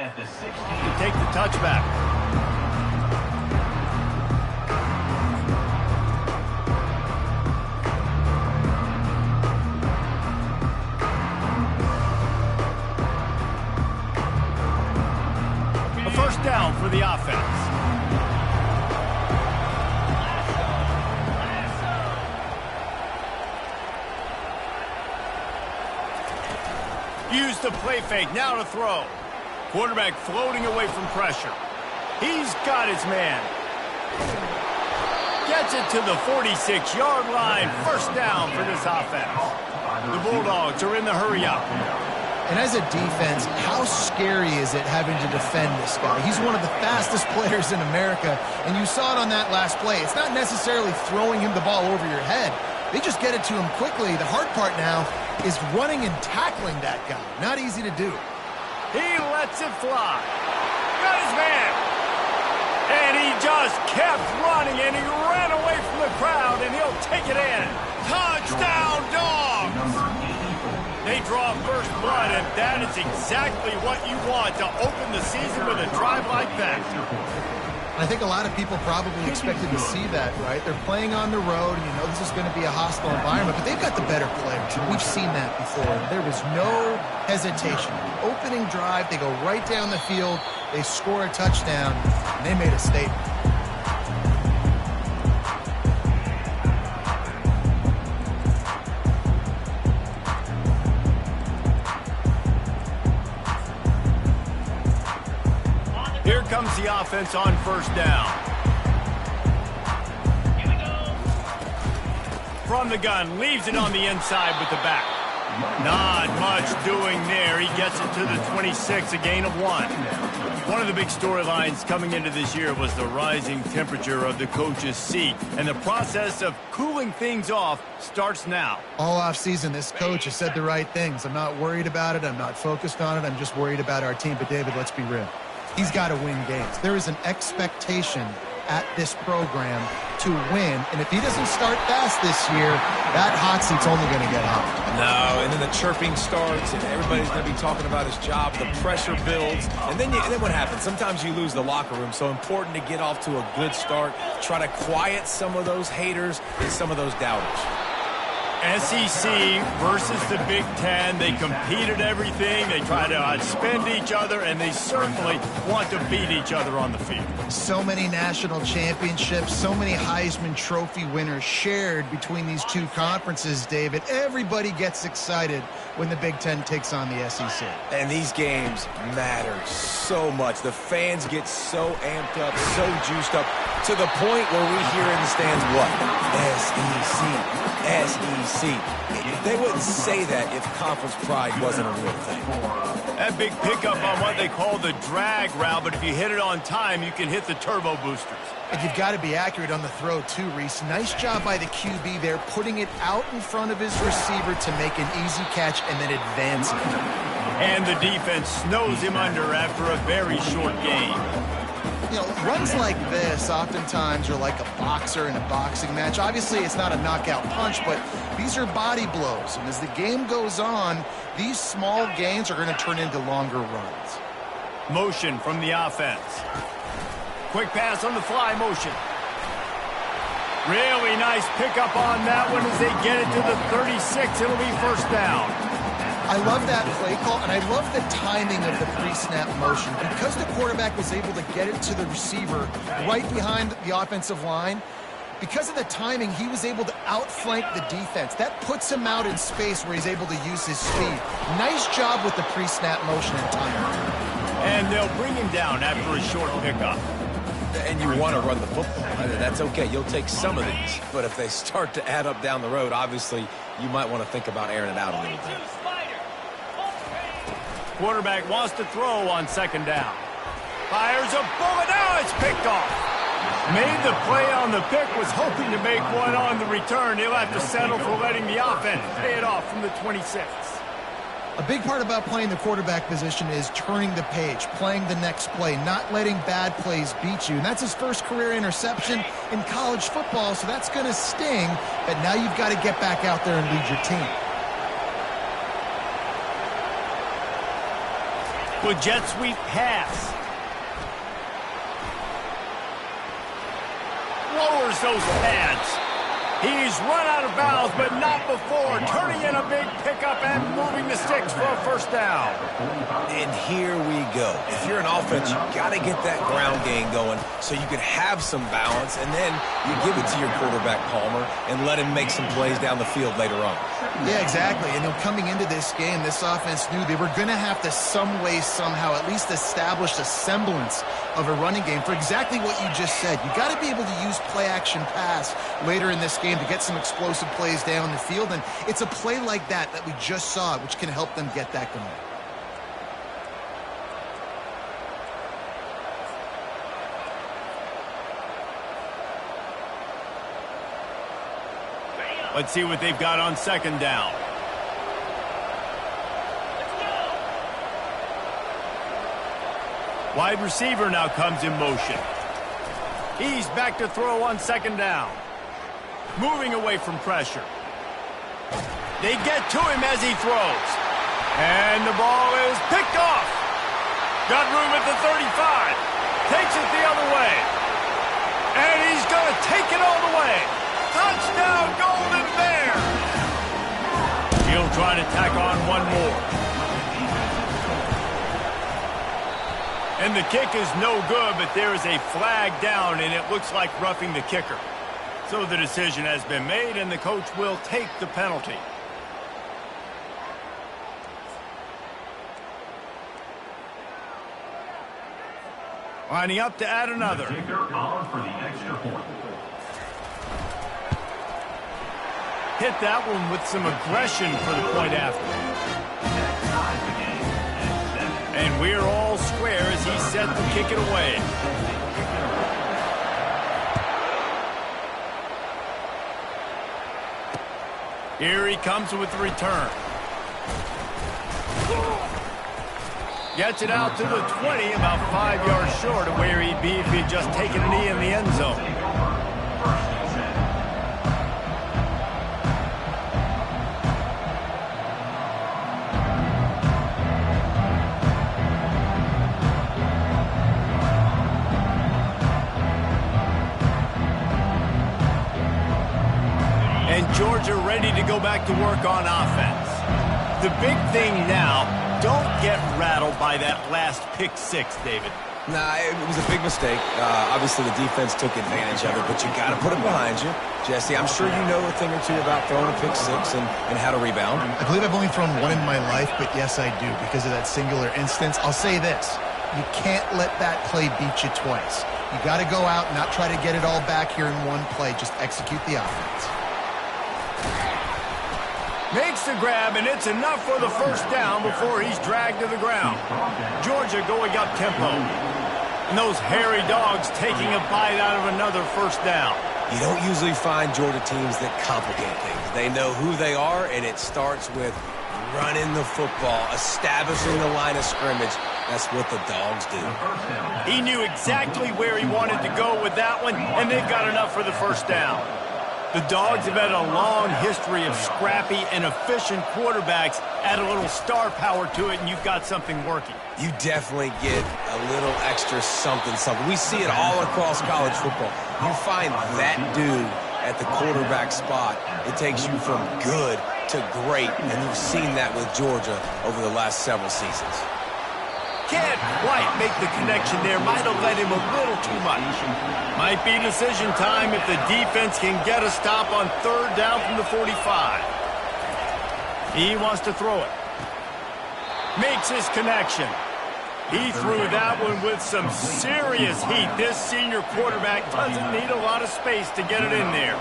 at the 16. To take the touchback. First down for the offense. Use the play fake, now to throw. Quarterback floating away from pressure. He's got his man. Gets it to the 46-yard line. First down for this offense. The Bulldogs are in the hurry-up. And as a defense, how scary is it having to defend this guy? He's one of the fastest players in America, and you saw it on that last play. It's not necessarily throwing him the ball over your head. They just get it to him quickly. The hard part now is running and tackling that guy. Not easy to do. He lets it fly. Got his man. And he just kept running, and he ran away from the crowd, and he'll take it in. Touchdown, Dogs! They draw first blood, and that is exactly what you want to open the season with a drive like that. I think a lot of people probably expected to see that, right? They're playing on the road, and you know this is going to be a hostile environment, but they've got the better players. We've seen that before. There was no hesitation. Opening drive, they go right down the field, they score a touchdown, and they made a statement. Here comes the offense on first down. Here we go. From the gun, leaves it on the inside with the back. Not much doing there. He gets it to the 26, a gain of 1. One of the big storylines coming into this year was the rising temperature of the coach's seat, and the process of cooling things off starts now. All offseason, this coach has said the right things. I'm not worried about it. I'm not focused on it. I'm just worried about our team. But, David, let's be real. He's got to win games. There is an expectation at this program to win, and if he doesn't start fast this year, that hot seat's only going to get hot. No, and then the chirping starts, and everybody's going to be talking about his job. The pressure builds, and then what happens? Sometimes you lose the locker room, so important to get off to a good start. Try to quiet some of those haters and some of those doubters. SEC versus the Big Ten. They compete at everything. They try to outspend each other, and they certainly want to beat each other on the field. So many national championships, so many Heisman Trophy winners shared between these two conferences, David. Everybody gets excited when the Big Ten takes on the SEC. And these games matter so much. The fans get so amped up, so juiced up, to the point where we hear in the stands what? SEC, SEC. They wouldn't say that if conference pride wasn't a real thing. That big pickup on what they call the drag route, but if you hit it on time, you can hit the turbo boosters. And you've got to be accurate on the throw, too, Reese. Nice job by the QB there, putting it out in front of his receiver to make an easy catch and then advancing. And the defense snows him under after a very short game. You know, runs like this oftentimes are like a boxer in a boxing match. Obviously, it's not a knockout punch, but these are body blows. And as the game goes on, these small gains are going to turn into longer runs. Motion from the offense. Quick pass on the fly motion. Really nice pickup on that one as they get it to the 36. It'll be first down. I love that play call, and I love the timing of the pre-snap motion. Because the quarterback was able to get it to the receiver right behind the offensive line, because of the timing, he was able to outflank the defense. That puts him out in space where he's able to use his speed. Nice job with the pre-snap motion and timing. And they'll bring him down after a short pickup. And you want to run the football. That's okay. You'll take some of these. But if they start to add up down the road, obviously, you might want to think about airing it out a little bit. Quarterback wants to throw on second down. Fires a bullet. Now it's picked off. Made the play on the pick, was hoping to make one on the return. He'll have to settle for letting the offense pay it off from the 26. A big part about playing the quarterback position is turning the page, playing the next play, not letting bad plays beat you. And that's his first career interception in college football, so that's going to sting. But now you've got to get back out there and lead your team. With jet sweep pass. Lowers those pads. He's run out of bounds, but not before. Turning in a big pickup and moving the sticks for a first down. And here we go. If you're an offense, you got to get that ground game going so you can have some balance, and then you give it to your quarterback, Palmer, and let him make some plays down the field later on. Yeah, exactly. And coming into this game, this offense knew they were going to have to some way, somehow, at least establish a semblance of a running game for exactly what you just said. You got to be able to use play-action pass later in this game to get some explosive plays down the field, and it's a play like that we just saw, which can help them get that going. Let's see what they've got on second down. Wide receiver now comes in motion. He's back to throw on second down. Moving away from pressure. They get to him as he throws. And the ball is picked off. Got room at the 35. Takes it the other way. And he's going to take it all the way. Touchdown, Golden Bear! He'll try to tack on one more. And the kick is no good, but there is a flag down, and it looks like roughing the kicker. So the decision has been made, and the coach will take the penalty. Lining up to add another. Hit that one with some aggression for the point after. And we're all square as he set to kick it away. Here he comes with the return. Gets it out to the 20, about 5 yards short of where he'd be if he'd just taken a knee in the end zone. And Georgia ready to go back to work on offense. The big thing now, don't get rattled by that last pick six, David. Nah, it was a big mistake. Obviously, the defense took advantage of it, but you got to put it behind you. Jesse, I'm sure you know a thing or two about throwing a pick six and how to rebound. I believe I've only thrown one in my life, but yes, I do, because of that singular instance. I'll say this. You can't let that play beat you twice. You got to go out and not try to get it all back here in one play. Just execute the offense. Makes the grab, and it's enough for the first down before he's dragged to the ground. Georgia going up tempo. And those hairy dogs taking a bite out of another first down. You don't usually find Georgia teams that complicate things. They know who they are, and it starts with running the football, establishing the line of scrimmage. That's what the dogs do. He knew exactly where he wanted to go with that one, and they've got enough for the first down. The Dogs have had a long history of scrappy and efficient quarterbacks. Add a little star power to it, and you've got something working. You definitely get a little extra something. We see it all across college football. You find that dude at the quarterback spot, it takes you from good to great, and you've seen that with Georgia over the last several seasons. Can't quite make the connection there. Might have led him a little too much. Might be decision time if the defense can get a stop on third down from the 45. He wants to throw it. Makes his connection. He threw that one with some serious heat. This senior quarterback doesn't need a lot of space to get it in there.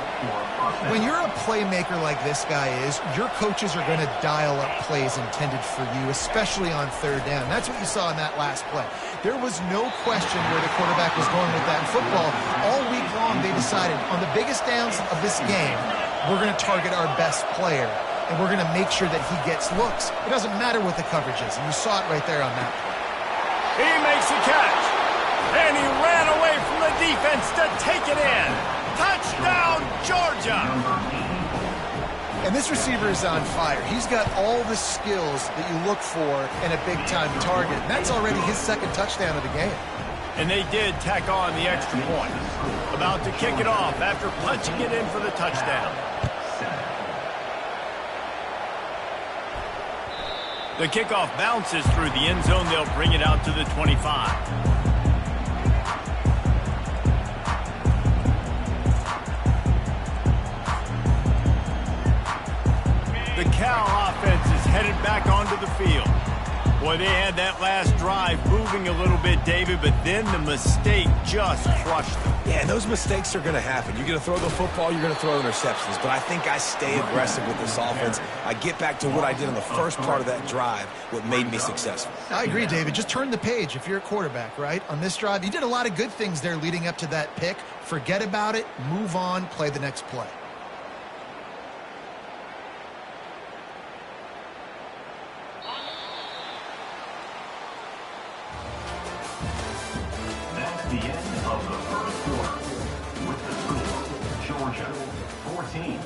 When you're a playmaker like this guy is, your coaches are going to dial up plays intended for you, especially on third down. That's what you saw in that last play. There was no question where the quarterback was going with that. In football, all week long they decided on the biggest downs of this game, we're going to target our best player, and we're going to make sure that he gets looks. It doesn't matter what the coverage is, and you saw it right there on that play. He makes a catch, and he ran away from the defense to take it in. Touchdown, Georgia! And this receiver is on fire. He's got all the skills that you look for in a big-time target. And that's already his second touchdown of the game. And they did tack on the extra point. About to kick it off after punching it in for the touchdown. The kickoff bounces through the end zone. They'll bring it out to the 25. The Cal offense is headed back onto the field. Boy, they had that last drive moving a little bit, David, but then the mistake just crushed them. Yeah, and those mistakes are going to happen. You're going to throw the football, you're going to throw interceptions, but I think I stay aggressive with this offense. I get back to what I did in the first part of that drive, what made me successful. I agree, David. Just turn the page if you're a quarterback, right? On this drive, you did a lot of good things there leading up to that pick. Forget about it, move on, play the next play. The end of the first quarter with the score, Georgia 14,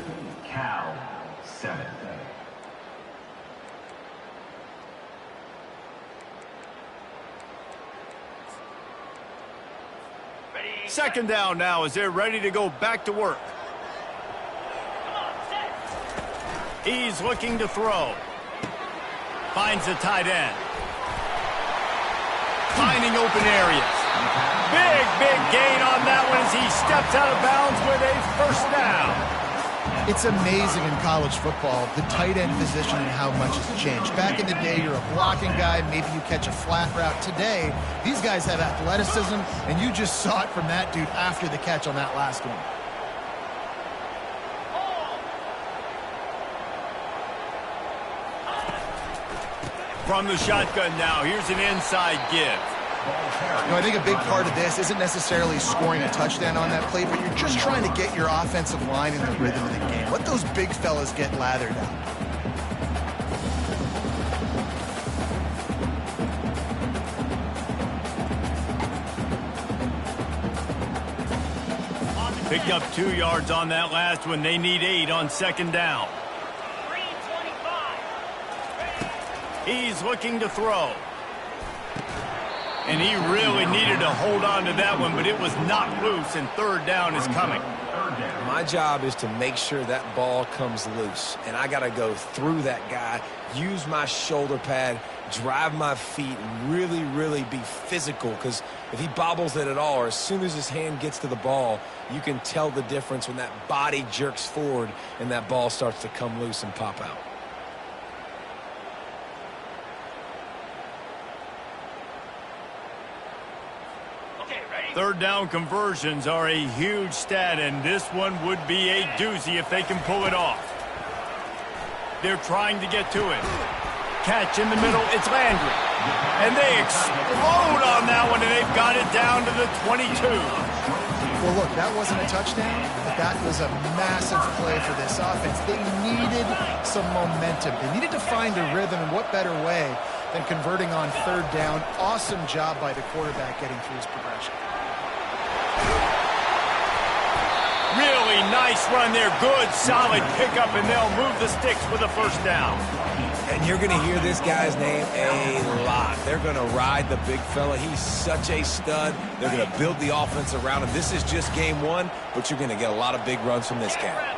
Cal 7. Second down now as they're ready to go back to work. He's looking to throw. Finds a tight end. Finding open areas. Big gain on that one as he steps out of bounds with a first down. It's amazing in college football, the tight end position and how much has changed. Back in the day, you're a blocking guy, maybe you catch a flat route. Today, these guys have athleticism, and you just saw it from that dude after the catch on that last one. From the shotgun now, here's an inside give. You know, I think a big part of this isn't necessarily scoring a touchdown on that play, but you're just trying to get your offensive line in the rhythm of the game. Let those big fellas get lathered out. Picked up 2 yards on that last one. They need 8 on second down. He's looking to throw. And he really needed to hold on to that one, but it was knocked loose, and third down is coming. My job is to make sure that ball comes loose, and I got to go through that guy, use my shoulder pad, drive my feet, and really be physical, because if he bobbles it at all, or as soon as his hand gets to the ball, you can tell the difference when that body jerks forward and that ball starts to come loose and pop out. Third down conversions are a huge stat, and this one would be a doozy if they can pull it off. They're trying to get to it. Catch in the middle, it's Landry. And they explode on that one, and they've got it down to the 22. Well, look, that wasn't a touchdown, but that was a massive play for this offense. They needed some momentum. They needed to find a rhythm, and what better way than converting on third down. Awesome job by the quarterback getting through his progression. Really nice run there. Good, solid pickup, and they'll move the sticks with a first down. And you're going to hear this guy's name a lot. They're going to ride the big fella. He's such a stud. They're going to build the offense around him. This is just game one, but you're going to get a lot of big runs from this guy.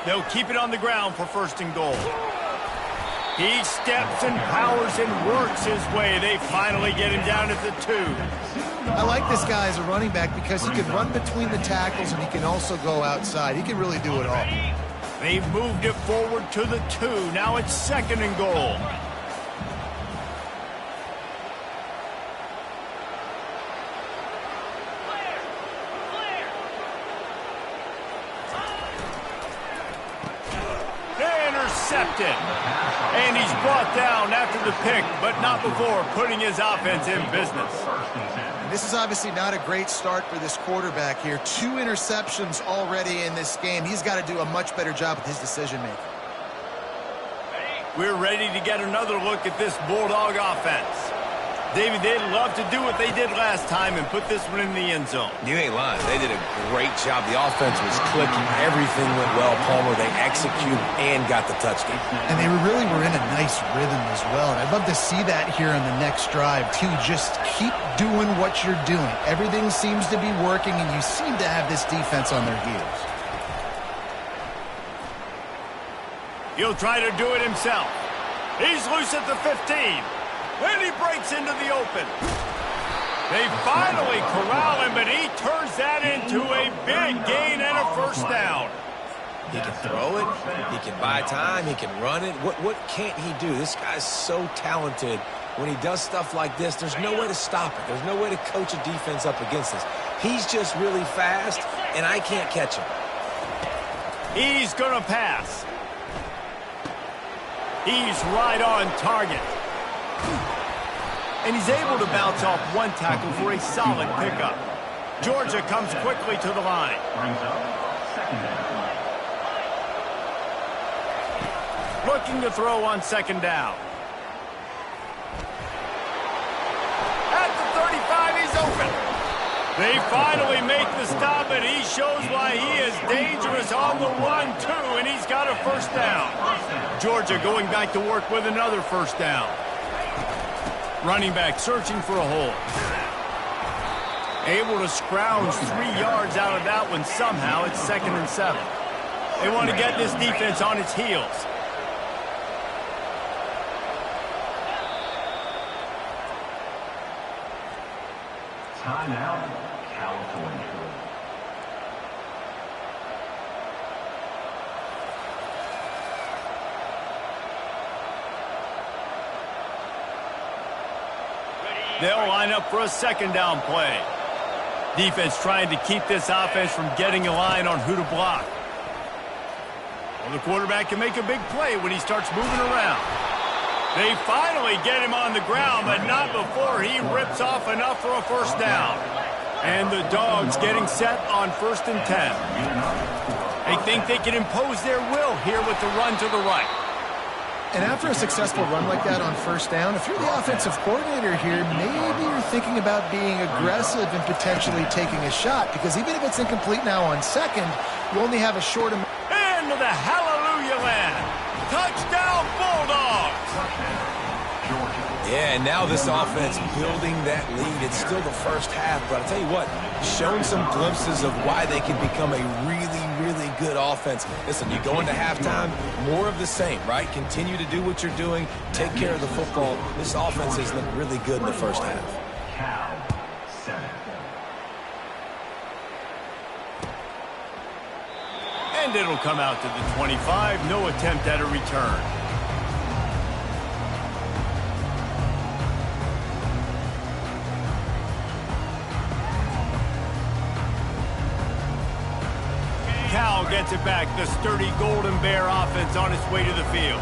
They'll keep it on the ground for first and goal. He steps and powers and works his way. They finally get him down at the 2. I like this guy as a running back because he can run between the tackles and he can also go outside. He can really do it all. They've moved it forward to the 2. Now it's second and goal. Intercepted. And he's brought down after the pick, but not before putting his offense in business. This is obviously not a great start for this quarterback here. 2 interceptions already in this game. He's got to do a much better job with his decision-making. We're ready to get another look at this Bulldog offense. David, they'd love to do what they did last time and put this one in the end zone. You ain't lying. They did a great job. The offense was clicking. Everything went well, Palmer. They executed and got the touchdown. And they really were in a nice rhythm as well. And I'd love to see that here on the next drive, too. Just keep doing what you're doing. Everything seems to be working, and you seem to have this defense on their heels. He'll try to do it himself. He's loose at the 15. And he breaks into the open. They finally corral him, but he turns that into a big gain and a first down. He can throw it. He can buy time. He can run it. What can't he do? This guy's so talented. When he does stuff like this, there's no way to stop it. There's no way to coach a defense up against this. He's just really fast, and I can't catch him. He's going to pass. He's right on target. And he's able to bounce off one tackle for a solid pickup. Georgia comes quickly to the line. Brings up second down. Looking to throw on second down. At the 35, he's open. They finally make the stop, and he shows why he is dangerous on the run, too, and he's got a first down. Georgia going back to work with another first down. Running back searching for a hole. Able to scrounge 3 yards out of that one somehow. It's 2nd and 7. They want to get this defense on its heels. Timeout, California. They'll line up for a second down play. Defense trying to keep this offense from getting a line on who to block. Well, the quarterback can make a big play when he starts moving around. They finally get him on the ground, but not before he rips off enough for a first down. And the Dogs getting set on 1st and 10. They think they can impose their will here with the run to the right. And after a successful run like that on first down, if you're the offensive coordinator here, maybe you're thinking about being aggressive and potentially taking a shot, because even if it's incomplete now on second, you only have a short amount. Into the hallelujah land. Touchdown, Bulldogs! Yeah, and now this offense building that lead. It's still the first half, but I'll tell you what, shown some glimpses of why they can become a really, really good offense. Listen, you go into halftime, more of the same, right? Continue to do what you're doing, take care of the football. This offense has looked really good in the first half. Cal 7. And it'll come out to the 25. No attempt at a return. Cal gets it back. The sturdy Golden Bear offense on its way to the field.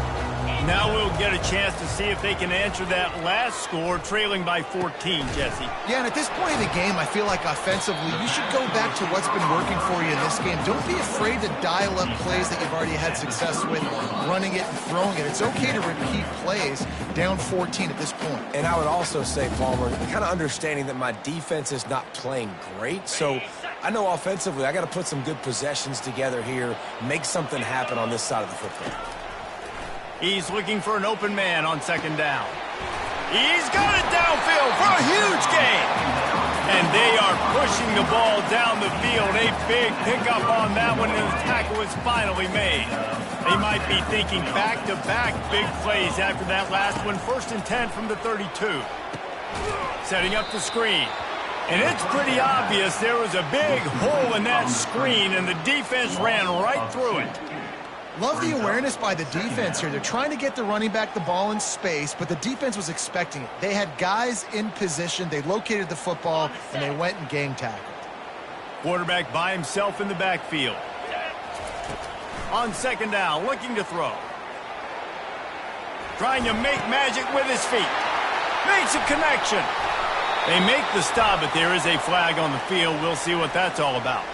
Now we'll get a chance to see if they can answer that last score, trailing by 14, Jesse. Yeah, and at this point in the game, I feel like offensively, you should go back to what's been working for you in this game. Don't be afraid to dial up plays that you've already had success with, running it and throwing it. It's okay to repeat plays down 14 at this point. And I would also say, Palmer, kind of understanding that my defense is not playing great, so I know offensively I got to put some good possessions together here, make something happen on this side of the football. He's looking for an open man on second down. He's got it downfield for a huge gain. And they are pushing the ball down the field. A big pickup on that one, and the tackle is finally made. They might be thinking back-to-back big plays after that last one. 1st and 10 from the 32. Setting up the screen. And it's pretty obvious there was a big hole in that screen, and the defense ran right through it. Love the awareness by the defense here. They're trying to get the running back the ball in space, but the defense was expecting it. They had guys in position. They located the football, and they went and gang tackled. Quarterback by himself in the backfield. On second down, looking to throw. Trying to make magic with his feet. Makes a connection. They make the stop, but there is a flag on the field. We'll see what that's all about.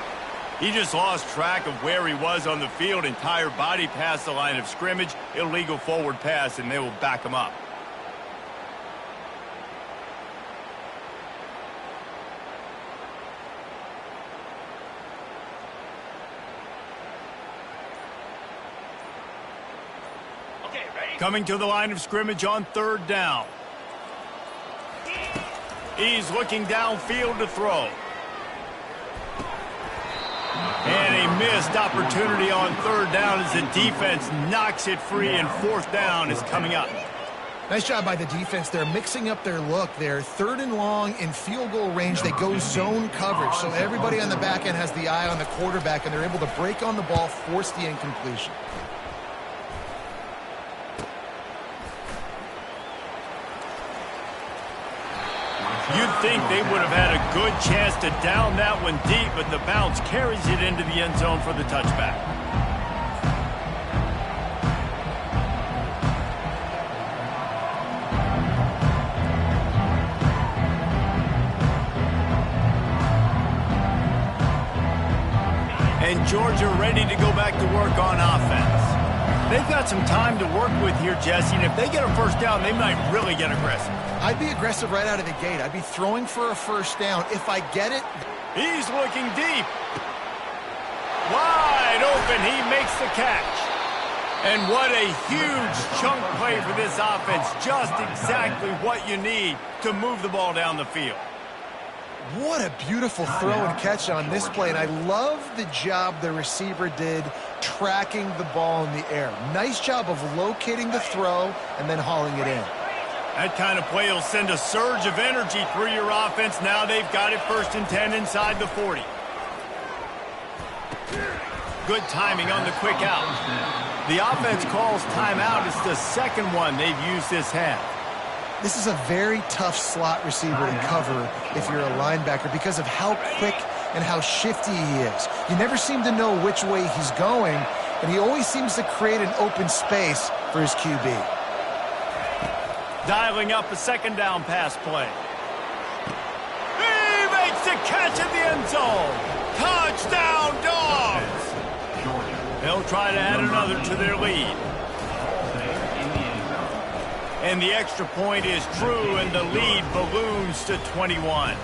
He just lost track of where he was on the field. Entire body past the line of scrimmage. Illegal forward pass, and they will back him up. Coming to the line of scrimmage on 3rd down. He's looking downfield to throw. And a missed opportunity on 3rd down as the defense knocks it free, and 4th down is coming up. Nice job by the defense. They're mixing up their look. They're 3rd and long in field goal range. They go zone coverage, so everybody on the back end has the eye on the quarterback, and they're able to break on the ball, force the incompletion. You'd think they would have had a good chance to down that one deep, but the bounce carries it into the end zone for the touchback. And Georgia ready to go back to work on offense. They've got some time to work with here, Jesse, and if they get a 1st down, they might really get aggressive. I'd be aggressive right out of the gate. I'd be throwing for a 1st down. If I get it... He's looking deep. Wide open. He makes the catch. And what a huge chunk play for this offense. Just exactly what you need to move the ball down the field. What a beautiful throw and catch on this play, and I love the job the receiver did tracking the ball in the air. Nice job of locating the throw and then hauling it in. That kind of play will send a surge of energy through your offense. Now they've got it 1st and 10 inside the 40. Good timing on the quick out. The offense calls timeout. It's the 2nd one they've used this half. This is a very tough slot receiver to cover if you're a linebacker because of how quick and how shifty he is. You never seem to know which way he's going, and he always seems to create an open space for his QB. Dialing up a 2nd down pass play. He makes the catch in the end zone. Touchdown, Dogs! They'll try to add another to their lead. And the extra point is true, and the lead balloons to 21.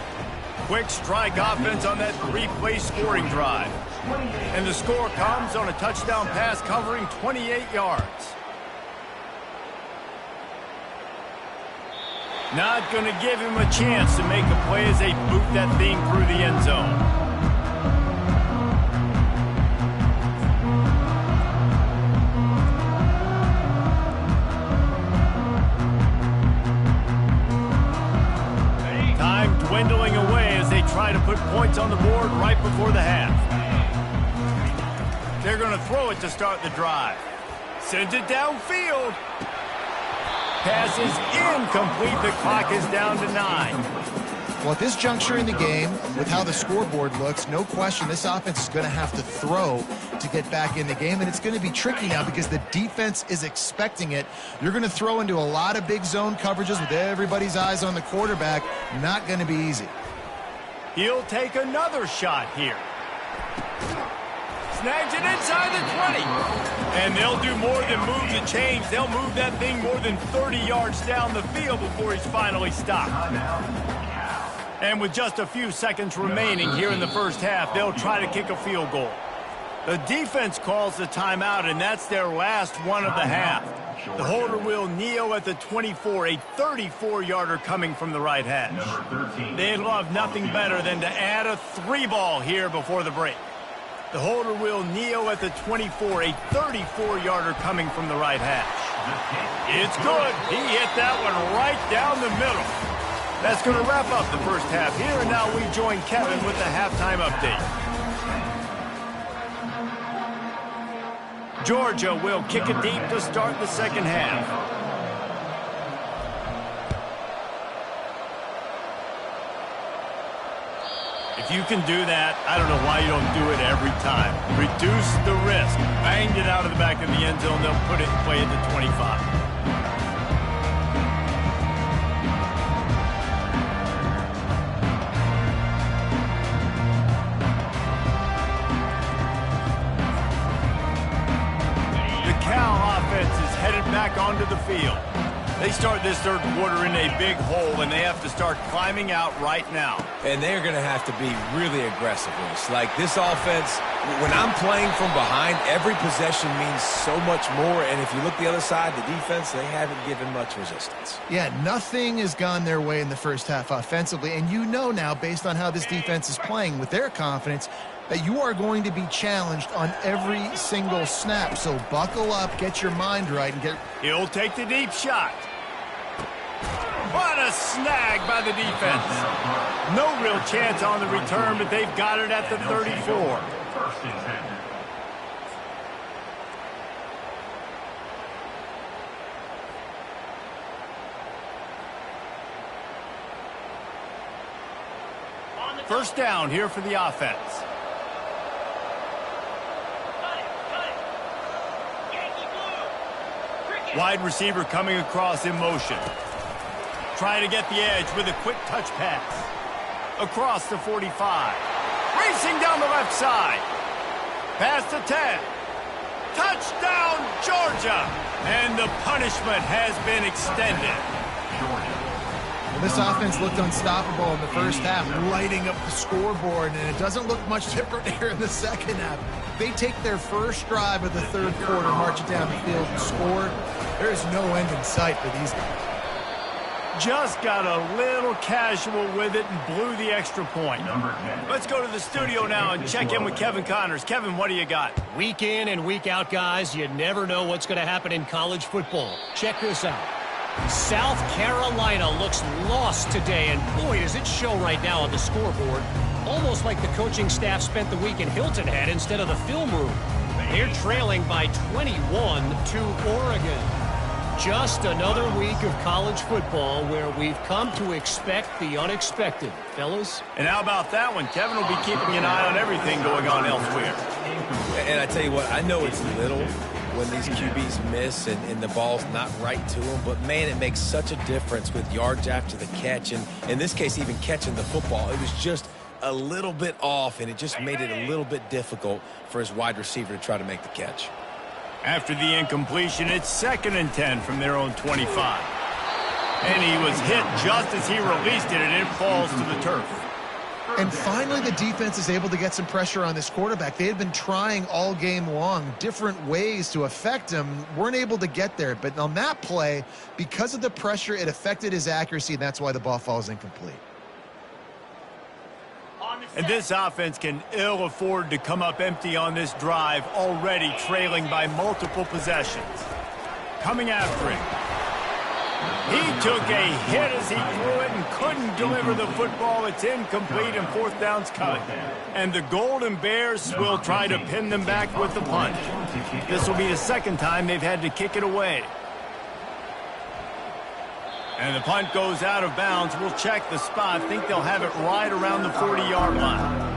Quick strike offense on that 3-play scoring drive. And the score comes on a touchdown pass covering 28 yards. Not going to give him a chance to make a play as they boot that thing through the end zone. Time dwindling away as they try to put points on the board right before the half. They're going to throw it to start the drive. Sends it downfield. Pass is incomplete. The clock is down to 9. Well, at this juncture in the game, with how the scoreboard looks, no question this offense is going to have to throw to get back in the game, and it's going to be tricky now because the defense is expecting it. You're going to throw into a lot of big zone coverages with everybody's eyes on the quarterback. Not going to be easy. He'll take another shot here. Snags it inside the 20. And they'll do more than move the chains. They'll move that thing more than 30 yards down the field before he's finally stopped. And with just a few seconds remaining here in the 1st half, they'll try to kick a field goal. The defense calls the timeout, and that's their last one of the half. The holder will kneel at the 24, a 34-yarder coming from the right hash. They'd love nothing better than to add a 3-ball here before the break. The holder will kneel at the 24, a 34-yarder coming from the right hash. It's good. He hit that one right down the middle. That's going to wrap up the 1st half here, and now we join Kevin with the halftime update. Georgia will kick it deep to start the 2nd half. If you can do that, I don't know why you don't do it every time. Reduce the risk. Banged it out of the back of the end zone. They'll put it and play at the 25. The Cal offense is headed back onto the field. They start this third quarter in a big hole, and they have to start climbing out right now. And they're going to have to be really aggressive with us. Like this offense, when I'm playing from behind, every possession means so much more. And if you look the other side, the defense, they haven't given much resistance. Yeah, nothing has gone their way in the first half offensively. And you know now, based on how this defense is playing with their confidence, that you are going to be challenged on every single snap. So buckle up, get your mind right, and get... He'll take the deep shot. What a snag by the defense. No real chance on the return, but they've got it at the 34. First and 10. First down here for the offense. Wide receiver coming across in motion. Trying to get the edge with a quick touch pass. Across the 45. Racing down the left side. Past the 10. Touchdown, Georgia! And the punishment has been extended. Well, this offense looked unstoppable in the first half, lighting up the scoreboard, and it doesn't look much different here in the second half. They take their first drive of the third quarter, march it down the field, and score. There's no end in sight for these guys. Just got a little casual with it and blew the extra point. Let's go to the studio now and check in with Kevin Connors. Kevin, what do you got? Week in and week out, guys, you never know what's going to happen in college football. Check this out. South Carolina looks lost today, and boy, does it show right now on the scoreboard. Almost like the coaching staff spent the week in Hilton Head instead of the film room. They're trailing by 21 to Oregon. Just another week of college football where we've come to expect the unexpected, fellas. And how about that one? Kevin will be keeping an eye on everything going on elsewhere. And I tell you what, I know it's little when these QBs miss and the ball's not right to them, but man, it makes such a difference with yards after the catch, and in this case, even catching the football. It was just a little bit off, and it just made it a little bit difficult for his wide receiver to try to make the catch. After the incompletion, it's 2nd and 10 from their own 25. And he was hit just as he released it, and it falls to the turf. And finally, the defense is able to get some pressure on this quarterback. They had been trying all game long different ways to affect him, weren't able to get there. But on that play, because of the pressure, it affected his accuracy, and that's why the ball falls incomplete. And this offense can ill afford to come up empty on this drive, already trailing by multiple possessions. Coming after him. He took a hit as he threw it and couldn't deliver the football. It's incomplete, and 4th down's coming. And the Golden Bears will try to pin them back with the punt. This will be the 2nd time they've had to kick it away. And the punt goes out of bounds. We'll check the spot. Think they'll have it right around the 40-yard line.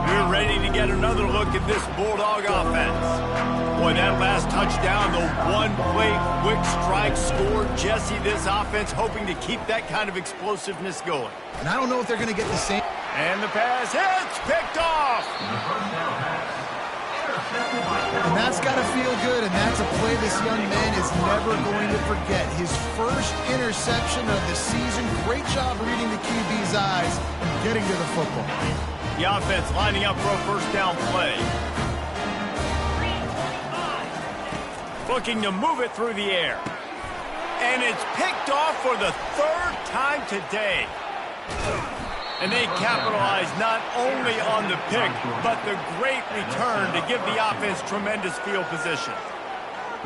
We're ready to get another look at this Bulldog offense. Boy, that last touchdown, the one-play quick strike score. Jesse, this offense hoping to keep that kind of explosiveness going. And I don't know if they're going to get the same... And the pass hits, picked off. And that's got to feel good, and that's a play this young man is never going to forget. His first interception of the season. Great job reading the QB's eyes and getting to the football. The offense lining up for a first down play. Looking to move it through the air. And it's picked off for the 3rd time today. And they capitalize not only on the pick, but the great return to give the offense tremendous field position.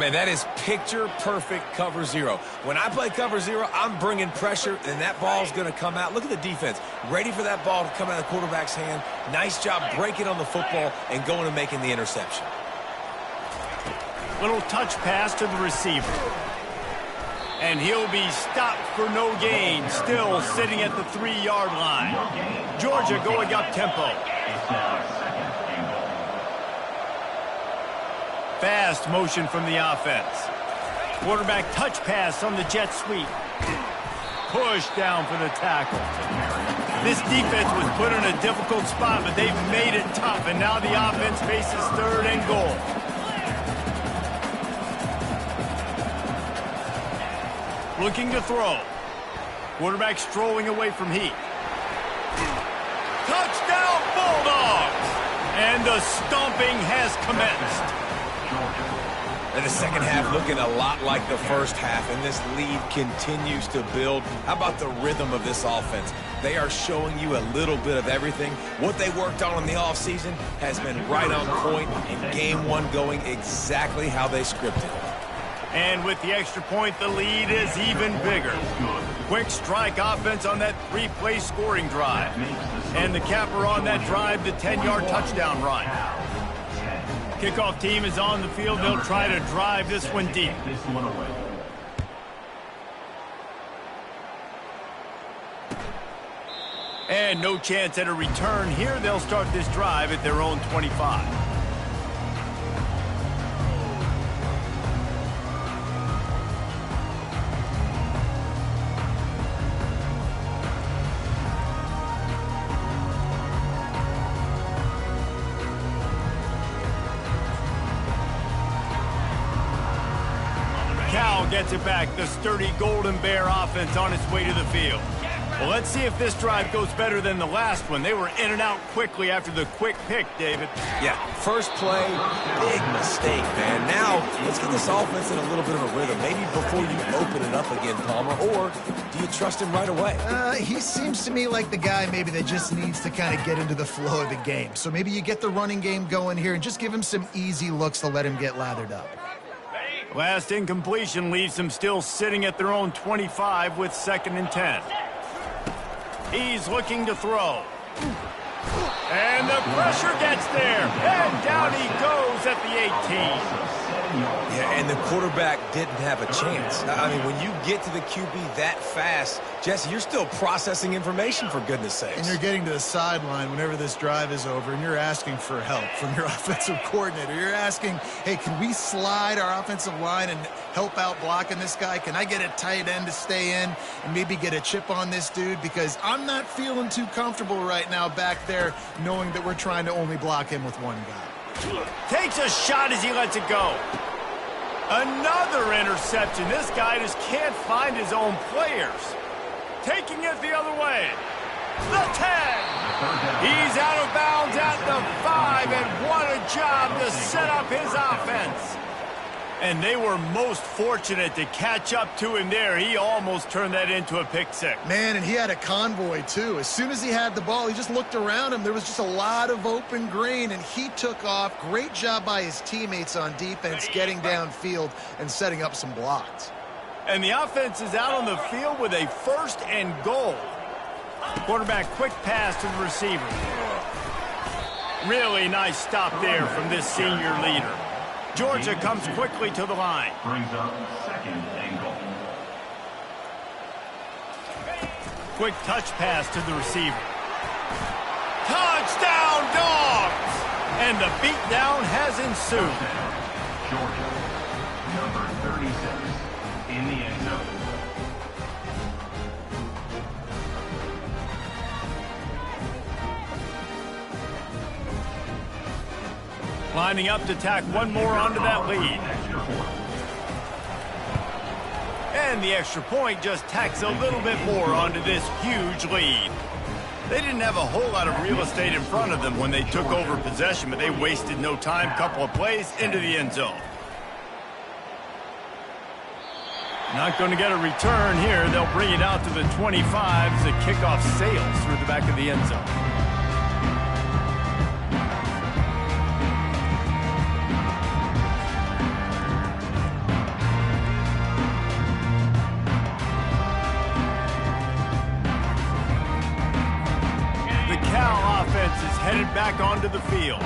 Man, that is picture-perfect cover zero. When I play cover zero, I'm bringing pressure, and that ball's going to come out. Look at the defense. Ready for that ball to come out of the quarterback's hand. Nice job breaking on the football and going and making the interception. Little touch pass to the receiver. And he'll be stopped for no gain, still sitting at the 3-yard line. Georgia going up tempo. Fast motion from the offense. Quarterback touch pass on the jet sweep. Push down for the tackle. This defense was put in a difficult spot, but they've made it tough, and now the offense faces 3rd and goal. Looking to throw. Quarterback strolling away from heat. Touchdown, Bulldogs! And the stomping has commenced. And the second half looking a lot like the first half, and this lead continues to build. How about the rhythm of this offense? They are showing you a little bit of everything. What they worked on in the offseason has been right on point, and game 1 going exactly how they scripted. And with the extra point, the lead is even bigger. Quick strike offense on that 3-play scoring drive. And the capper on that drive, the 10-yard touchdown run. Kickoff team is on the field. They'll try to drive this one deep. And no chance at a return here. They'll start this drive at their own 25. Cal gets it back. The sturdy Golden Bear offense on its way to the field. Well, let's see if this drive goes better than the last one. They were in and out quickly after the quick pick, David. Yeah, first play, big mistake, man. Now, let's get this offense in a little bit of a rhythm. Maybe before you open it up again, Palmer, or do you trust him right away? He seems to me like the guy maybe that just needs to kind of get into the flow of the game. So maybe you get the running game going here and just give him some easy looks to let him get lathered up. Last incompletion leaves them still sitting at their own 25 with 2nd and 10. He's looking to throw. And the pressure gets there. And down he goes at the 18. Yeah, and the quarterback didn't have a chance. I mean, when you get to the QB that fast, Jesse, you're still processing information, for goodness sakes. And you're getting to the sideline whenever this drive is over, and you're asking for help from your offensive coordinator. You're asking, hey, can we slide our offensive line and help out blocking this guy? Can I get a tight end to stay in and maybe get a chip on this dude? Because I'm not feeling too comfortable right now back there knowing that we're trying to only block him with one guy. Takes a shot as he lets it go. Another interception. This guy just can't find his own players. Taking it the other way. The 10. He's out of bounds at the 5, and what a job to set up his offense. And they were most fortunate to catch up to him there. He almost turned that into a pick six. Man, and he had a convoy, too. As soon as he had the ball, he just looked around him. There was just a lot of open green, and he took off. Great job by his teammates on defense, getting downfield and setting up some blocks. And the offense is out on the field with a 1st and goal. Quarterback quick pass to the receiver. Really nice stop there from this senior leader. Georgia comes quickly to the line. Brings up 2nd and goal. Quick touch pass to the receiver. Touchdown, Dogs! And the beatdown has ensued. Georgia, number 36, in the end zone. Lining up to tack one more onto that lead. And the extra point just tacks a little bit more onto this huge lead. They didn't have a whole lot of real estate in front of them when they took over possession, but they wasted no time. Couple of plays into the end zone. Not going to get a return here. They'll bring it out to the 25 as the kickoff sails through the back of the end zone. Headed back onto the field.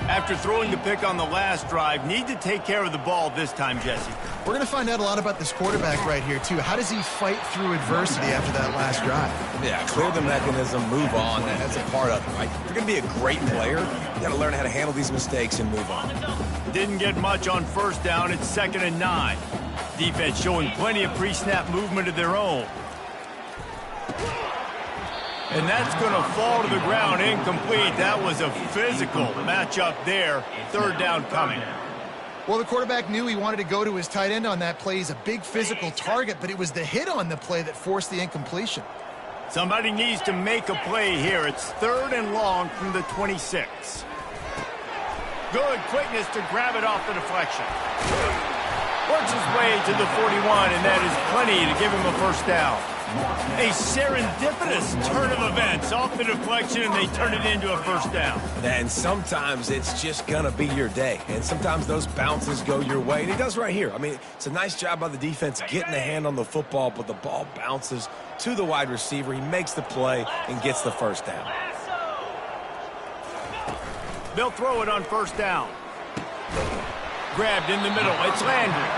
After throwing the pick on the last drive, need to take care of the ball this time, Jesse. We're going to find out a lot about this quarterback right here, too. How does he fight through adversity after that last drive? Yeah, clear the mechanism, move on. That's a part of it, right? If you're going to be a great player, you got to learn how to handle these mistakes and move on. Didn't get much on 1st down. It's 2nd and 9. Defense showing plenty of pre-snap movement of their own. And that's going to fall to the ground incomplete. That was a physical matchup there. Third down coming. Well, the quarterback knew he wanted to go to his tight end on that play. He's a big physical target, but it was the hit on the play that forced the incompletion. Somebody needs to make a play here. It's 3rd and long from the 26. Good quickness to grab it off the deflection. Works his way to the 41, and that is plenty to give him a first down. A serendipitous turn of events off the deflection, and they turn it into a first down. And sometimes it's just going to be your day. And sometimes those bounces go your way. And he does right here. I mean, it's a nice job by the defense getting a hand on the football, but the ball bounces to the wide receiver. He makes the play and gets the first down. They'll throw it on first down. Grabbed in the middle. It's Landry.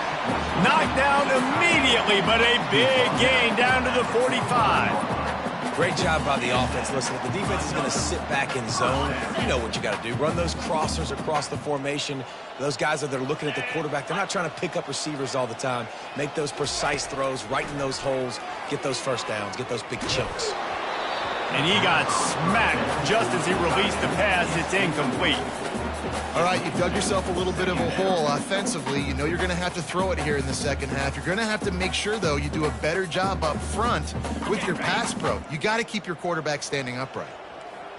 Knocked down immediately, but a big gain down to the 45. Great job by the offense. Listen, if the defense is going to sit back in zone, you know what you got to do. Run those crossers across the formation. Those guys that are looking at the quarterback, they're not trying to pick up receivers all the time. Make those precise throws, right in those holes, get those first downs, get those big chunks. And he got smacked just as he released the pass. It's incomplete. All right, you've dug yourself a little bit of a hole offensively. You know you're going to have to throw it here in the second half. You're going to have to make sure, though, you do a better job up front with your pass pro. You got to keep your quarterback standing upright.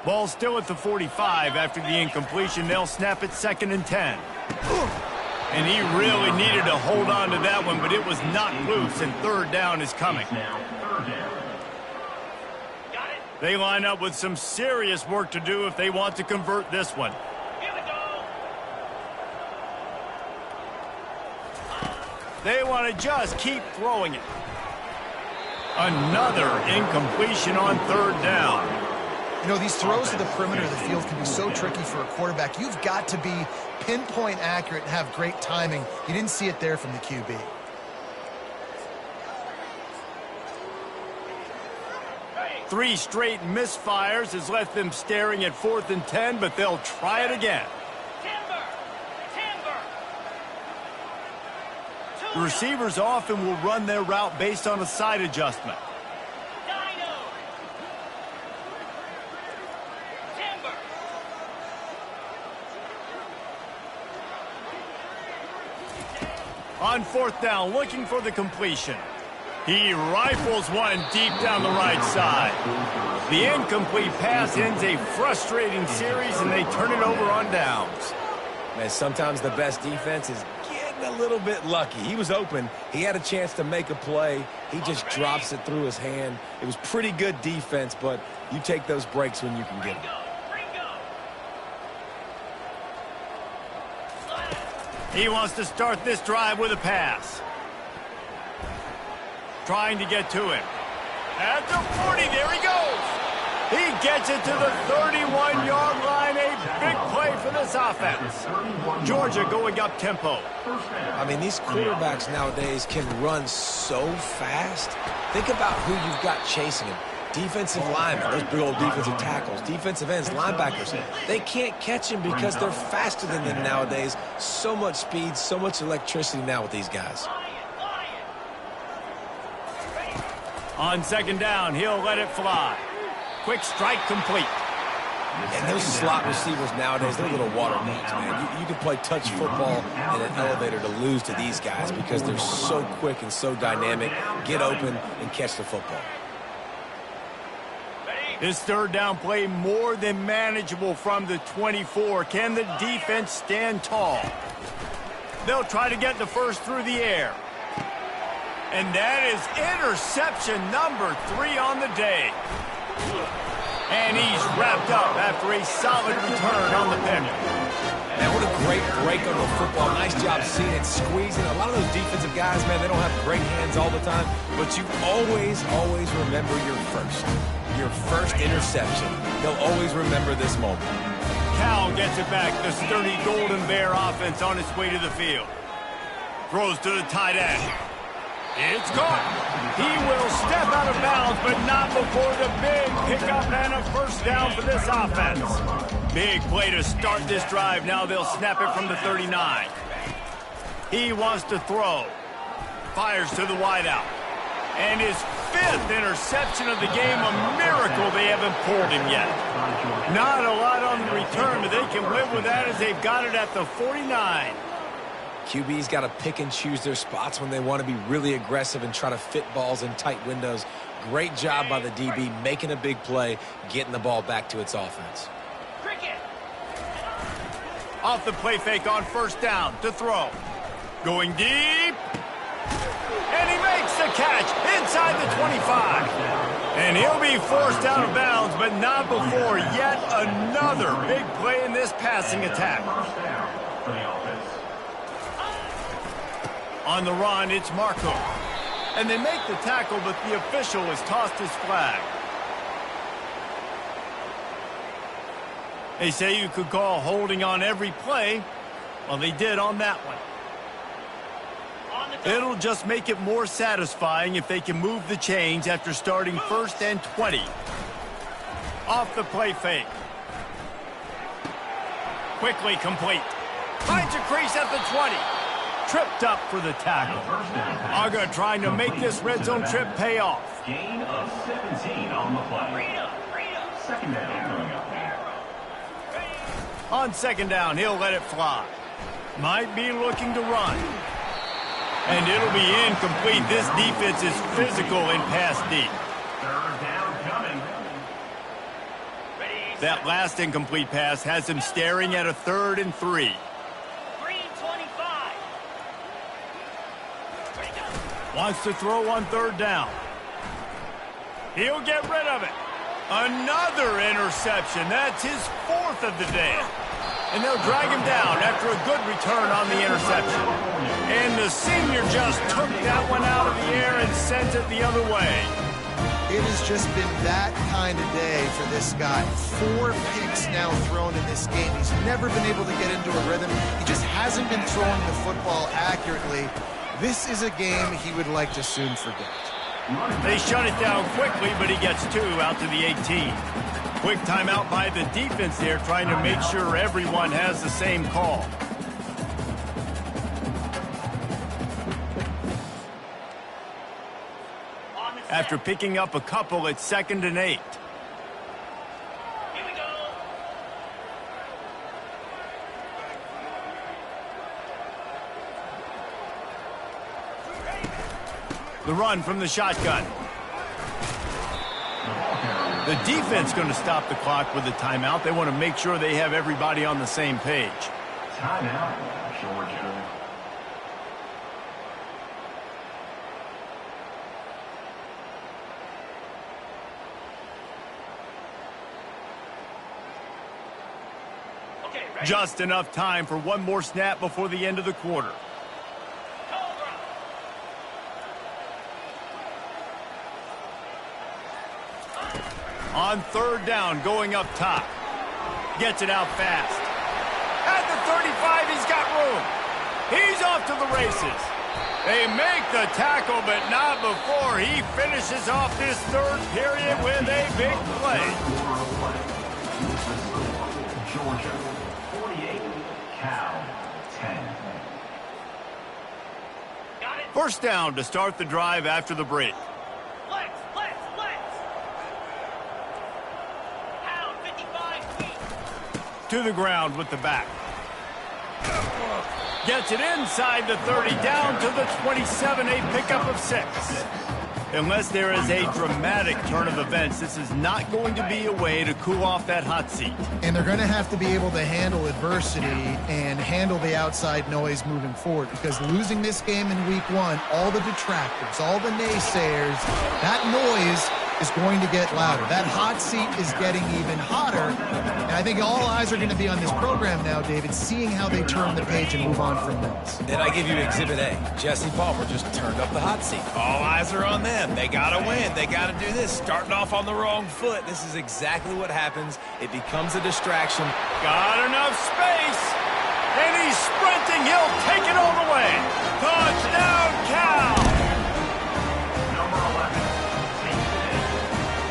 Ball still at the 45 after the incompletion. They'll snap it 2nd and 10. And he really needed to hold on to that one, but it was knocked loose, and third down is coming. They line up with some serious work to do if they want to convert this one. They want to just keep throwing it. Another incompletion on third down. You know, these throws to the perimeter of the field can be so tricky for a quarterback. You've got to be pinpoint accurate and have great timing. You didn't see it there from the QB. Three straight misfires has left them staring at 4th and 10, but they'll try it again. The receivers often will run their route based on a side adjustment. On 4th down, looking for the completion. He rifles one deep down the right side. The incomplete pass ends a frustrating series, and they turn it over on downs. Man, sometimes the best defense is getting a little bit lucky. He was open. He had a chance to make a play. He just drops it through his hand. It was pretty good defense, but you take those breaks when you can get them. He wants to start this drive with a pass. Trying to get to him. At the 40, there he goes. He gets it to the 31-yard line. A big play for this offense. Georgia going up tempo. I mean, these quarterbacks nowadays can run so fast. Think about who you've got chasing him. Defensive linemen, those big old defensive tackles, defensive ends, linebackers. They can't catch him because they're faster than them nowadays. So much speed, so much electricity now with these guys. On 2nd down, he'll let it fly. Quick strike complete. And those slot receivers nowadays, they're little water mugs, man. You can play touch football in an elevator to lose to these guys because they're so quick and so dynamic. Get open and catch the football. This third down play more than manageable from the 24. Can the defense stand tall? They'll try to get the first through the air. And that is interception number 3 on the day. And he's wrapped up after a solid return on the pick. Man, what a great break on the football. Nice job seeing it, squeezing. A lot of those defensive guys, man, they don't have great hands all the time. But you always remember your first interception. They'll always remember this moment. Cal gets it back. The sturdy Golden Bear offense on its way to the field. Throws to the tight end. It's caught. He will step out of bounds, but not before the big pickup and a first down for this offense. Big play to start this drive. Now they'll snap it from the 39. He wants to throw. Fires to the wideout. And his 5th interception of the game, a miracle they haven't pulled him yet. Not a lot on the return, but they can live with that as they've got it at the 49. QB's got to pick and choose their spots when they want to be really aggressive and try to fit balls in tight windows. Great job by the DB making a big play, getting the ball back to its offense. Off the play fake on 1st down to throw. Going deep. And he makes the catch inside the 25. And he'll be forced out of bounds, but not before yet another big play in this passing attack. On the run, it's Marco. And they make the tackle, but the official has tossed his flag. They say you could call holding on every play. Well, they did on that one. It'll just make it more satisfying if they can move the chains after starting 1st and 20. Off the play fake. Quickly complete. Finds a crease at the 20. Tripped up for the tackle. Aga trying to make this red zone trip pay off. Gain of 17 on the play. 2nd down coming up. On 2nd down, he'll let it fly. Might be looking to run. And it'll be incomplete. This defense is physical in pass deep. 3rd down coming. That last incomplete pass has him staring at a 3rd and 3. Wants to throw on 3rd down. He'll get rid of it. Another interception. That's his 4th of the day. And they'll drag him down after a good return on the interception. And the senior just took that one out of the air and sent it the other way. It has just been that kind of day for this guy. 4 picks now thrown in this game. He's never been able to get into a rhythm. He just hasn't been throwing the football accurately. This is a game he would like to soon forget. They shut it down quickly, but he gets 2 out to the 18. Quick timeout by the defense there, trying to make sure everyone has the same call. After picking up a couple, it's 2nd and 8. The run from the shotgun. The defense going to stop the clock with a timeout. They want to make sure they have everybody on the same page. Timeout, Georgia. Just enough time for one more snap before the end of the quarter. On 3rd down, going up top. Gets it out fast. At the 35, he's got room. He's off to the races. They make the tackle, but not before he finishes off this 3rd period with a big play. Georgia 48, Cal 10. 1st down to start the drive after the break. To the ground with the back. Gets it inside the 30, down to the 27, a pickup of 6. Unless there is a dramatic turn of events, this is not going to be a way to cool off that hot seat. And they're going to have to be able to handle adversity and handle the outside noise moving forward, because losing this game in week 1, all the detractors, all the naysayers, that noise is going to get louder. That hot seat is getting even hotter. And I think all eyes are going to be on this program now, David, seeing how they turn the page and move on from this. Then I give you Exhibit A. Jesse Palmer just turned up the hot seat. All eyes are on them. They got to win. They got to do this. Starting off on the wrong foot. This is exactly what happens. It becomes a distraction. Got enough space. And he's sprinting. He'll take it all the way. Touchdown, Cal.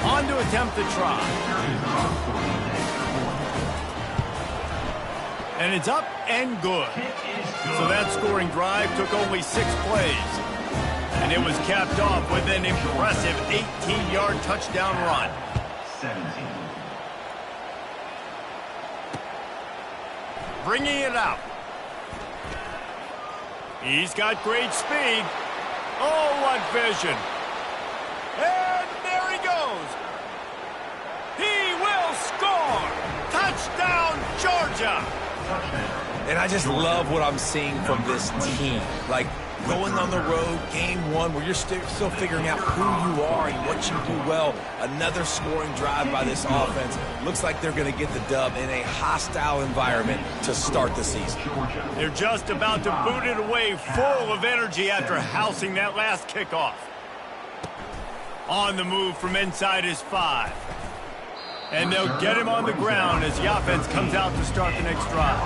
On to attempt the try. And it's up and good. So that scoring drive took only 6 plays. And And it was capped off with an impressive 18-yard touchdown run. 17. Bringing it out. He's got great speed. Oh, what vision. And there he goes. He will score. Touchdown, Georgia. And I just love what I'm seeing from this team. Like, going on the road, game one, where you're still figuring out who you are and what you do well. Another scoring drive by this offense. Looks like they're going to get the dub in a hostile environment to start the season. They're just about to boot it away, full of energy after housing that last kickoff. On the move from inside his 5. And they'll get him on the ground as the offense comes out to start the next drive.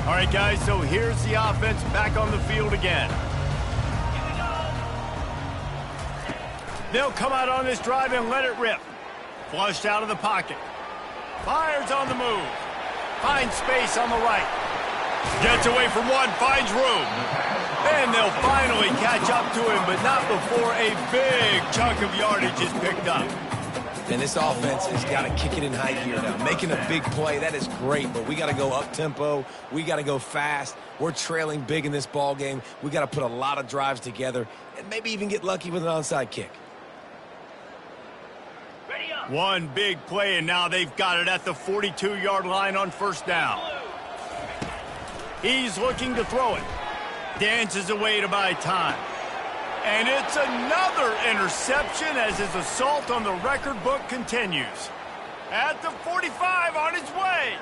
All right, guys, so here's the offense back on the field again. They'll come out on this drive and let it rip. Flushed out of the pocket. Fires on the move. Finds space on the right. Gets away from one, finds room. And they'll finally catch up to him, but not before a big chunk of yardage is picked up. And this offense has got to kick it in high gear now. Making a big play, that is great, but we got to go up-tempo. We got to go fast. We're trailing big in this ball game. We got to put a lot of drives together and maybe even get lucky with an onside kick. One big play, and now they've got it at the 42-yard line on first down. He's looking to throw it. Dances away to buy time. And it's another interception as his assault on the record book continues. At the 45 on his way.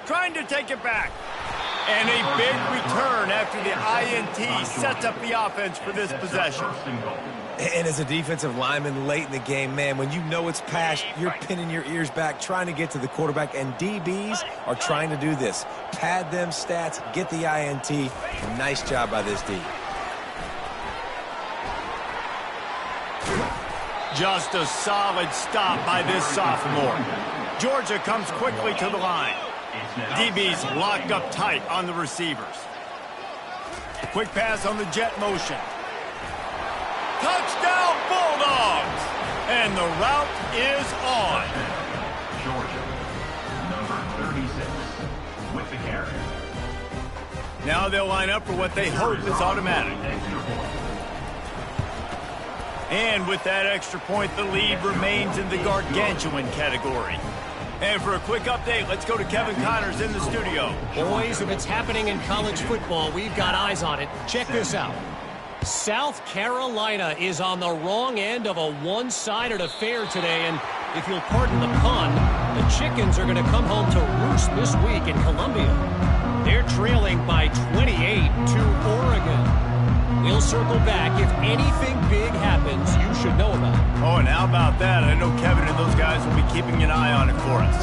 Trying to take it back. And a big return after the INT sets up the offense for this possession. And as a defensive lineman late in the game, man, when you know it's past, you're pinning your ears back, trying to get to the quarterback, and DBs are trying to do this. Pad them stats, get the INT. Nice job by this D. Just a solid stop by this sophomore. Georgia comes quickly to the line. DB's locked up tight on the receivers. Quick pass on the jet motion. Touchdown, Bulldogs! And the route is on. Georgia, number 36, with the carry. Now they'll line up for what they hope is automatic. And with that extra point, the lead remains in the gargantuan category. And for a quick update, let's go to Kevin Connors in the studio. Boys, if it's happening in college football, we've got eyes on it. Check this out. South Carolina is on the wrong end of a one-sided affair today, and if you'll pardon the pun, the chickens are going to come home to roost this week in Columbia. They're trailing by 28 to Oregon. We'll circle back. If anything big happens, you should know about it. Oh, and how about that? I know Kevin and those guys will be keeping an eye on it for us.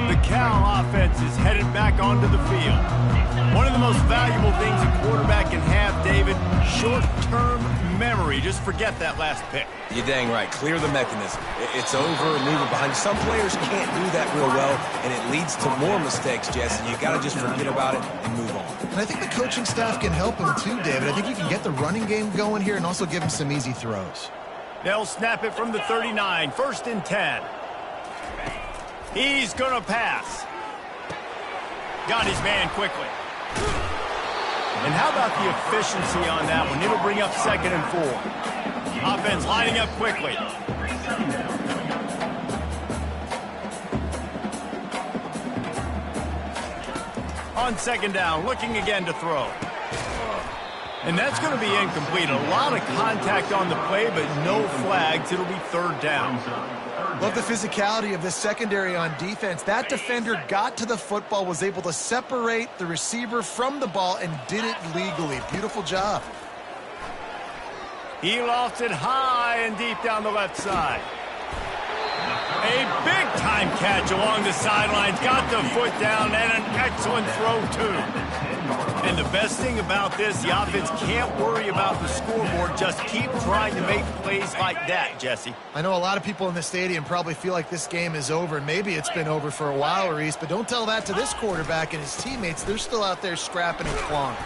The Cal offense is headed back onto the field. One of the most valuable things a quarterback can have, David, short-term memory. Just forget that last pick. You're dang right. Clear the mechanism. It's over, move it behind you. Some players can't do that real well, and it leads to more mistakes, Jesse. You got to just forget about it and move on. And I think the coaching staff can help him too, David. I think you can get the running game going here and also give him some easy throws. They'll snap it from the 39, 1st and 10. He's going to pass. Got his man quickly. And how about the efficiency on that one? It'll bring up 2nd and 4. Offense lining up quickly. On 2nd down, looking again to throw. And that's going to be incomplete. A lot of contact on the play, but no flags. It'll be 3rd down. Love the physicality of this secondary on defense. That defender got to the football, was able to separate the receiver from the ball, and did it legally. Beautiful job. He lofts it high and deep down the left side. A big-time catch along the sidelines. Got the foot down and an excellent throw, too. And the best thing about this, the offense can't worry about the scoreboard. Just keep trying to make plays like that, Jesse. I know a lot of people in the stadium probably feel like this game is over. Maybe it's been over for a while, Reese, but don't tell that to this quarterback and his teammates. They're still out there scrapping and clawing.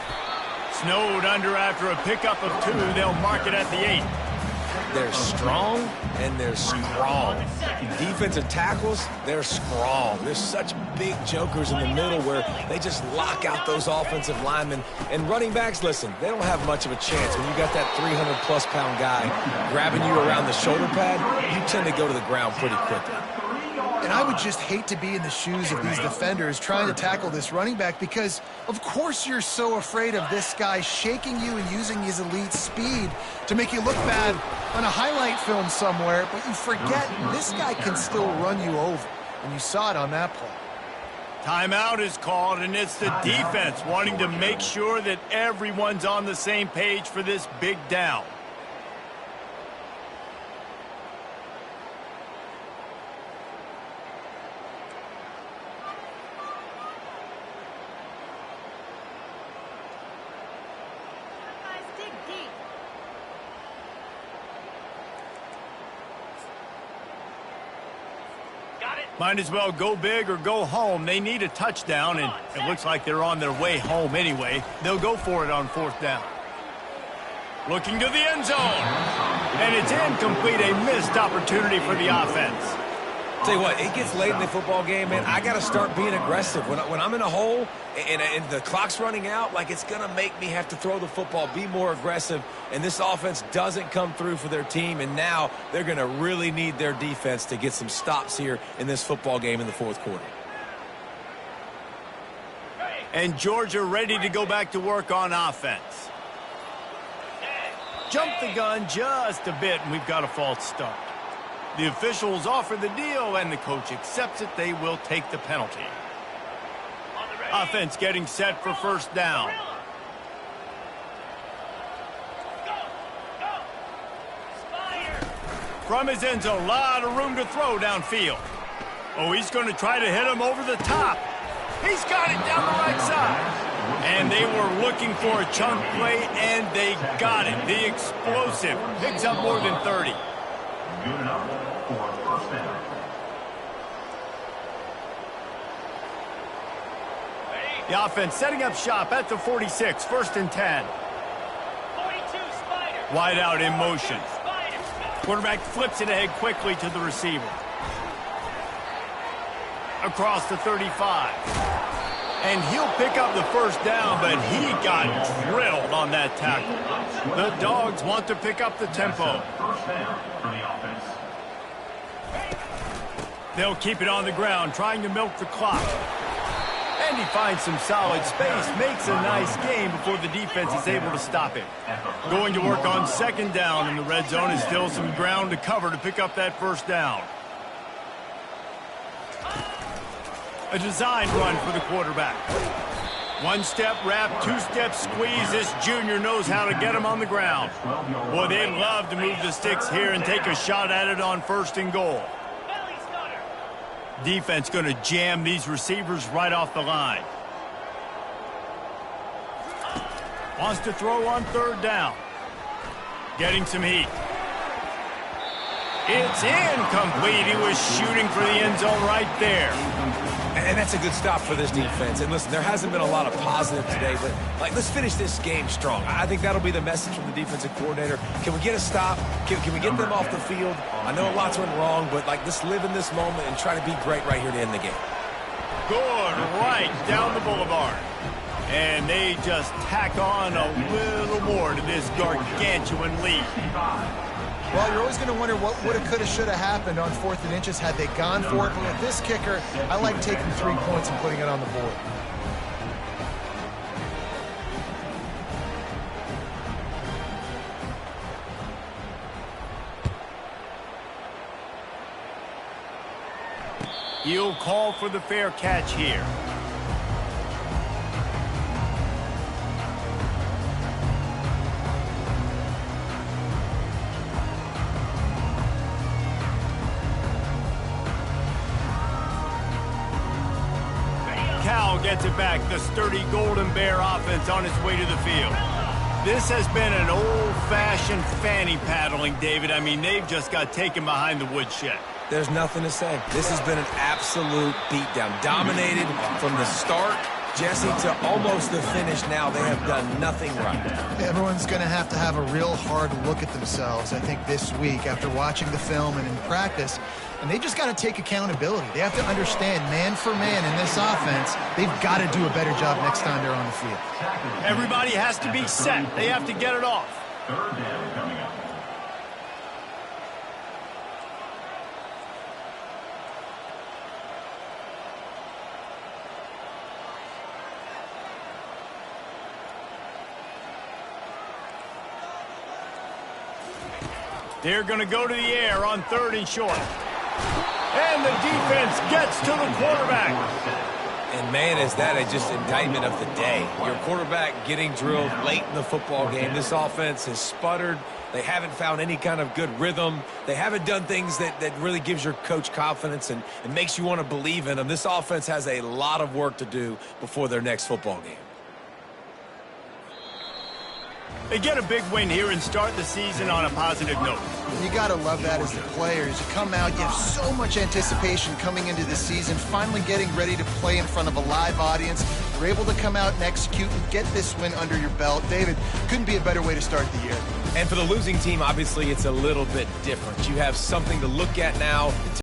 Snowed under after a pickup of 2. They'll mark it at the 8. They're strong and they're strong. Defensive tackles, they're strong. There's such big jokers in the middle where they just lock out those offensive linemen. And running backs, listen, they don't have much of a chance. When you got that 300-plus pound guy grabbing you around the shoulder pad, you tend to go to the ground pretty quickly. And I would just hate to be in the shoes of these defenders trying to tackle this running back because, of course, you're so afraid of this guy shaking you and using his elite speed to make you look bad on a highlight film somewhere, but you forget this guy can still run you over, and you saw it on that play. Timeout is called, and it's the defense wanting to make sure that everyone's on the same page for this big down. Might as well go big or go home. They need a touchdown, and it looks like they're on their way home anyway. They'll go for it on 4th down. Looking to the end zone. And it's incomplete, a missed opportunity for the offense. Tell you what, it gets late in the football game, man. I got to start being aggressive. When I'm in a hole and the clock's running out, like it's going to make me have to throw the football, be more aggressive. And this offense doesn't come through for their team. And now they're going to really need their defense to get some stops here in this football game in the 4th quarter. And Georgia ready to go back to work on offense. Jump the gun just a bit, and we've got a false start. The officials offer the deal, and the coach accepts it. They will take the penalty. Offense getting set for 1st down. From his end zone, a lot of room to throw downfield. Oh, he's going to try to hit him over the top. He's got it down the right side. And they were looking for a chunk play, and they got it. The explosive picks up more than 30. Good enough for 1st down. The offense setting up shop at the 46, 1st and 10. Wide out in motion. Quarterback flips it ahead quickly to the receiver. Across the 35. And he'll pick up the 1st down, but he got drilled on that tackle. The Dogs want to pick up the tempo. 1st down for the offense. They'll keep it on the ground, trying to milk the clock. And he finds some solid space, makes a nice game before the defense is able to stop him. Going to work on 2nd down in the red zone is still some ground to cover to pick up that 1st down. A design run for the quarterback. 1-step wrap, 2-step squeeze. This junior knows how to get him on the ground. Boy, they'd love to move the sticks here and take a shot at it on 1st and goal. Defense going to jam these receivers right off the line. Wants to throw on 3rd down. Getting some heat. It's incomplete. He was shooting for the end zone right there. And that's a good stop for this defense. And listen, there hasn't been a lot of positive today, but let's finish this game strong. I think that'll be the message from the defensive coordinator. Can we get a stop? Can we get them off the field? I know lots went wrong, but let's live in this moment and try to be great right here to end the game. Good right down the boulevard. And they just tack on a little more to this gargantuan lead. Well, you're always going to wonder what woulda, coulda, shoulda happened on 4th and inches had they gone for it. But with this kicker, I like taking 3 points and putting it on the board. He'll call for the fair catch here. Now gets it back. The sturdy Golden Bear offense on its way to the field. This has been an old-fashioned fanny paddling, David. I mean, they've just got taken behind the woodshed. There's nothing to say. This has been an absolute beatdown. Dominated from the start, Jesse, to almost the finish now. They have done nothing right. Everyone's going to have a real hard look at themselves, I think, this week after watching the film and in practice. And they just got to take accountability. They have to understand, man for man in this offense, they've got to do a better job next time they're on the field. Everybody has to be set. They have to get it off. Third down coming up. They're going to go to the air on 3rd and short. And the defense gets to the quarterback. And, man, is that just indictment of the day. Your quarterback getting drilled late in the football game. This offense has sputtered. They haven't found any kind of good rhythm. They haven't done things that really gives your coach confidence and makes you want to believe in them. This offense has a lot of work to do before their next football game. They get a big win here and start the season on a positive note. You got to love that as the players. You come out, you have so much anticipation coming into the season, finally getting ready to play in front of a live audience. You're able to come out and execute and get this win under your belt. David, couldn't be a better way to start the year. And for the losing team, obviously, it's a little bit different. You have something to look at now.